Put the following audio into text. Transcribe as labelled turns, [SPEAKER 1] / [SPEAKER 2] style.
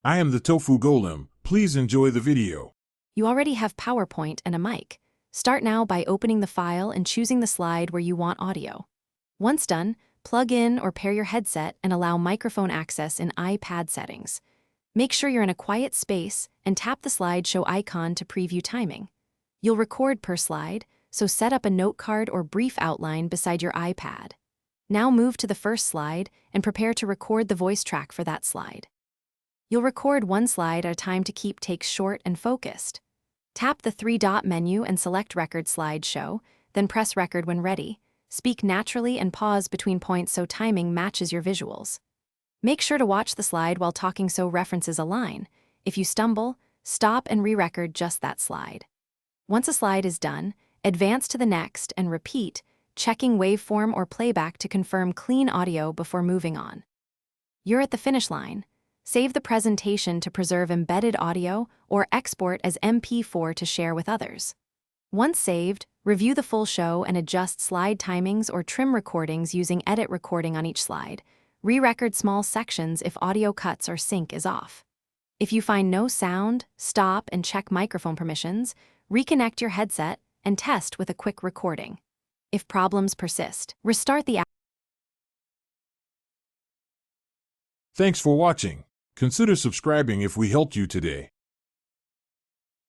[SPEAKER 1] I am the Tofu Golem. Please enjoy the video.
[SPEAKER 2] You already have PowerPoint and a mic. Start now by opening the file and choosing the slide where you want audio. Once done, plug in or pair your headset and allow microphone access in iPad settings. Make sure you're in a quiet space and tap the slideshow icon to preview timing. You'll record per slide, so set up a note card or brief outline beside your iPad. Now move to the first slide and prepare to record the voice track for that slide. You'll record one slide at a time to keep takes short and focused. Tap the three-dot menu and select Record Slideshow, then press Record when ready. Speak naturally and pause between points so timing matches your visuals. Make sure to watch the slide while talking so references align. If you stumble, stop and re-record just that slide. Once a slide is done, advance to the next and repeat, checking waveform or playback to confirm clean audio before moving on. You're at the finish line. Save the presentation to preserve embedded audio or export as MP4 to share with others. Once saved, review the full show and adjust slide timings or trim recordings using edit recording on each slide. Re-record small sections if audio cuts or sync is off. If you find no sound, stop and check microphone permissions, reconnect your headset, and test with a quick recording. If problems persist, restart the app.
[SPEAKER 1] Thanks for watching. Consider subscribing if we helped you today.